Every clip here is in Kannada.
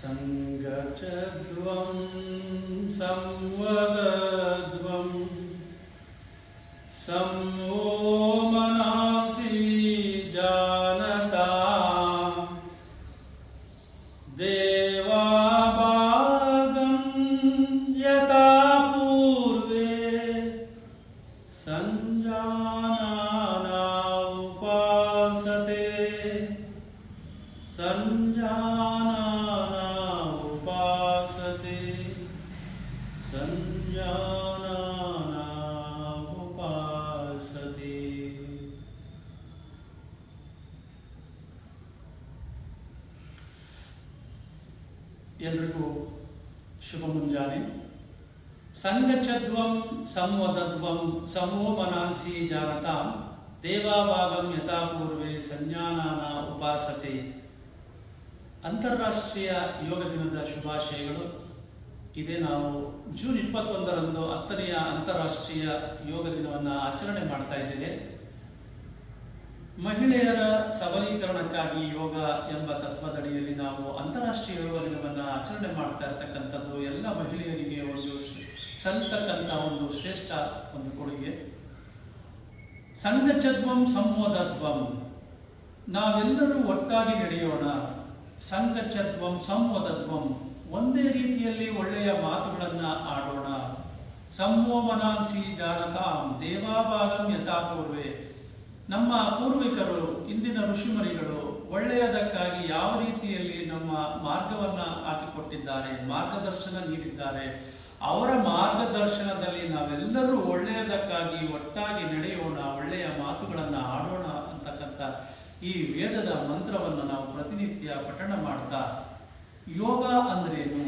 ಸಂಗಚಧ್ವಂ ಸಂವದಧ್ವಂ ಸಮೋ ಮನಾಂಸಿ ಜಾನತಾ ದೇವಾಭಾಗಂ ಯಥಾ ಪೂರ್ವೇ ಸಂಜಾನನಾ ಉಪಾಸತೆ ಸಂಜಾನನಾ ಉಪಾಸತೆ ಸಂಜಾನನಾ ಉಪಾಸತೆ. ಎಲ್ರಿಗೂ ಶುಭ ಮುಂಜಾನೆ. ಸಂಗಚ್ಛಧ್ವಂ ಸಂವದಧ್ವಂ ಸಮೋ ಮನಾಂಸಿ ಜಾನತಾಂ ದೇವಾಭಾಗಂ ಯಥಾ ಪೂರ್ವೇ ಸಂಜ್ಞಾನಾನ ಉಪಾಸತೆ. ಅಂತಾರಾಷ್ಟ್ರೀಯ ಯೋಗ ದಿನದ ಶುಭಾಶಯಗಳು. ಇದೇ ನಾವು ಜೂನ್ 21ರಂದು 10ನೆಯ ಅಂತಾರಾಷ್ಟ್ರೀಯ ಯೋಗ ದಿನವನ್ನು ಆಚರಣೆ ಮಾಡ್ತಾ ಇದ್ದೇವೆ. ಮಹಿಳೆಯರ ಸಬಲೀಕರಣಕ್ಕಾಗಿ ಯೋಗ ಎಂಬ ತತ್ವದಡಿಯಲ್ಲಿ ನಾವು ಅಂತಾರಾಷ್ಟ್ರೀಯ ಯೋಗ ದಿನವನ್ನು ಆಚರಣೆ ಮಾಡ್ತಾ ಇರತಕ್ಕಂಥದ್ದು ಎಲ್ಲ ಮಹಿಳೆಯರಿಗೆ ಒಂದು ಸಲ್ತಕ್ಕಂಥ ಒಂದು ಶ್ರೇಷ್ಠ ಒಂದು ಕೊಡುಗೆ. ಸಂಗಚ್ಛಧ್ವಂ ಸಂವದಧ್ವಂ, ನಾವೆಲ್ಲರೂ ಒಟ್ಟಾಗಿ ನಡೆಯೋಣ. ಸಂಗಚ್ಛಧ್ವಂ ಸಂವದಧ್ವಂ, ಒಂದೇ ರೀತಿಯಲ್ಲಿ ಒಳ್ಳೆಯ ಮಾತುಗಳನ್ನು ಆಡೋಣ. ಸಮೋ ಮನಾಂಸಿ ಜಾನತಾಂ ದೇವಾಭಾಗಂ ಯಥಾ ಪೂರ್ವೇ, ನಮ್ಮ ಪೂರ್ವಿಕರು ಇಂದಿನ ಋಷಿಮರಿಗಳು ಒಳ್ಳೆಯದಕ್ಕಾಗಿ ಯಾವ ರೀತಿಯಲ್ಲಿ ನಮ್ಮ ಮಾರ್ಗವನ್ನು ಹಾಕಿಕೊಟ್ಟಿದ್ದಾರೆ, ಮಾರ್ಗದರ್ಶನ ನೀಡಿದ್ದಾರೆ, ಅವರ ಮಾರ್ಗದರ್ಶನದಲ್ಲಿ ನಾವೆಲ್ಲರೂ ಒಳ್ಳೆಯದಕ್ಕಾಗಿ ಒಟ್ಟಾಗಿ ನಡೆಯೋಣ, ಒಳ್ಳೆಯ ಮಾತುಗಳನ್ನು ಆಡೋಣ ಅಂತಕ್ಕಂಥ ಈ ವೇದದ ಮಂತ್ರವನ್ನು ನಾವು ಪ್ರತಿನಿತ್ಯ ಪಠಣ ಮಾಡ್ತಾ, ಯೋಗ ಅಂದ್ರೇನು,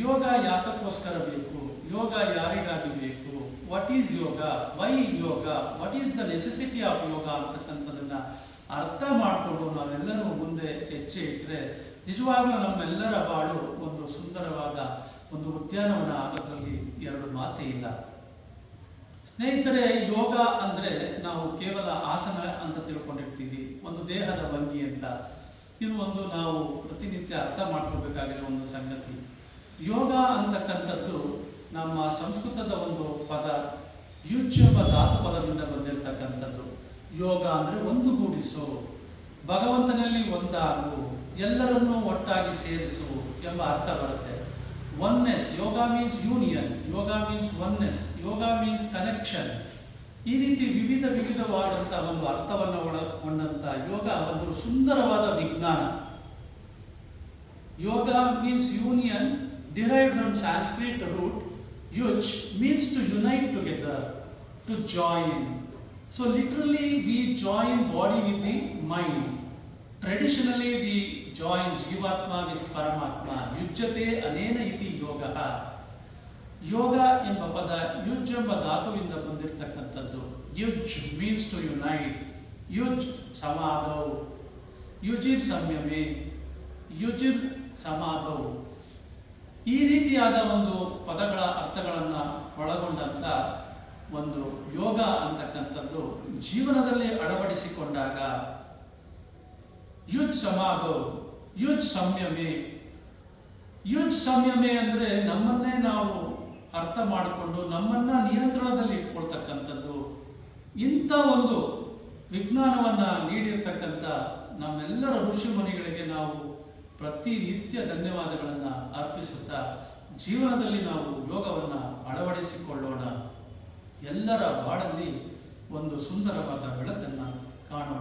ಯೋಗ ಯಾತಕ್ಕೋಸ್ಕರ ಬೇಕು, ಯೋಗ ಯಾರಿಗಾಗಿ ಬೇಕು, what is yoga, why yoga, what is the necessity of yoga ಅಂತಕ್ಕಂಥದನ್ನ ಅರ್ಥ ಮಾಡಿಕೊಂಡು ನಾವೆಲ್ಲರೂ ಮುಂದೆ ಹೆಜ್ಜೆ ಇಟ್ಟರೆ ನಿಜವಾಗ್ಲೂ ನಮ್ಮೆಲ್ಲರ ಬಾಳು ಒಂದು ಸುಂದರವಾದ ಒಂದು ಉದ್ಯಾನವನ ಆಗೋದ್ರಲ್ಲಿ ಎರಡು ಮಾತೇ ಇಲ್ಲ. ಸ್ನೇಹಿತರೆ, ಯೋಗ ಅಂದರೆ ನಾವು ಕೇವಲ ಆಸನ ಅಂತ ತಿಳ್ಕೊಂಡಿರ್ತೀವಿ, ಒಂದು ದೇಹದ ಭಂಗಿ ಅಂತ. ಇದು ಒಂದು ನಾವು ಪ್ರತಿನಿತ್ಯ ಅರ್ಥ ಮಾಡ್ಕೋಬೇಕಾಗಿರೋ ಒಂದು ಸಂಗತಿ. ಯೋಗ ಅಂತಕ್ಕಂಥದ್ದು ನಮ್ಮ ಸಂಸ್ಕೃತದ ಒಂದು ಪದ, ಯುಜ್ ಎಂಬ ಧಾತು ಪದದಿಂದ ಬಂದಿರತಕ್ಕಂಥದ್ದು. ಯೋಗ ಅಂದರೆ ಒಂದುಗೂಡಿಸು, ಭಗವಂತನಲ್ಲಿ ಒಂದಾಗು, ಎಲ್ಲರನ್ನೂ ಒಟ್ಟಾಗಿ ಸೇರಿಸು ಎಂಬ ಅರ್ಥ ಬರುತ್ತೆ. ಒನ್ನೆಸ್, ಯೋಗ ಮೀನ್ಸ್ ಯೂನಿಯನ್, ಯೋಗ ಮೀನ್ಸ್ ಒನ್ನೆಸ್, ಯೋಗ ಮೀನ್ಸ್ ಕನೆಕ್ಷನ್. ಈ ರೀತಿ ವಿವಿಧವಾದಂಥ ಒಂದು ಅರ್ಥವನ್ನು ಒಳಗೊಂಡಂಥ ಯೋಗ ಒಂದು ಸುಂದರವಾದ ವಿಜ್ಞಾನ. Yoga means union, derived from Sanskrit root yuj, means to unite together, to join. So literally we join body with the mind. Traditionally we join Jivatma with Paramatma. Yujjate anena iti yoga. ಯೋಗ ಎಂಬ ಪದ ಯುಜ್ ಎಂಬ ಧಾತುವಿಂದ ಬಂದಿರತಕ್ಕಂಥದ್ದು. ಯುಜ್ ಮೀನ್ಸ್ ಟು ಯುನೈಟ್, ಯುಜ್ ಸಮಾಧೌ, ಯುಜಿರ್ ಸಂಯಮೆ, ಯುಜಿರ್ ಸಮಾಧೌ. ಈ ರೀತಿಯಾದ ಒಂದು ಪದಗಳ ಅರ್ಥಗಳನ್ನು ಒಳಗೊಂಡಂಥ ಒಂದು ಯೋಗ ಅಂತಕ್ಕಂಥದ್ದು ಜೀವನದಲ್ಲಿ ಅಳವಡಿಸಿಕೊಂಡಾಗ ಯುಜ್ ಸಮಾಧೌ, ಯುಜ್ ಸಂಯಮೆ. ಯುಜ್ ಸಂಯಮೆ ಅಂದರೆ ನಮ್ಮನ್ನೇ ನಾವು ಅರ್ಥ ಮಾಡಿಕೊಂಡು ನಮ್ಮನ್ನ ನಿಯಂತ್ರಣದಲ್ಲಿ ಇಟ್ಕೊಳ್ತಕ್ಕಂಥದ್ದು. ಇಂಥ ಒಂದು ವಿಜ್ಞಾನವನ್ನು ನೀಡಿರ್ತಕ್ಕಂಥ ನಮ್ಮೆಲ್ಲರ ಋಷಿಮುನಿಗಳಿಗೆ ನಾವು ಪ್ರತಿನಿತ್ಯ ಧನ್ಯವಾದಗಳನ್ನು ಅರ್ಪಿಸುತ್ತಾ ಜೀವನದಲ್ಲಿ ನಾವು ಯೋಗವನ್ನು ಅಳವಡಿಸಿಕೊಳ್ಳೋಣ. ಎಲ್ಲರ ಬಾಳಲ್ಲಿ ಒಂದು ಸುಂದರವಾದ ಬೆಳಕನ್ನು ಕಾಣೋಣ.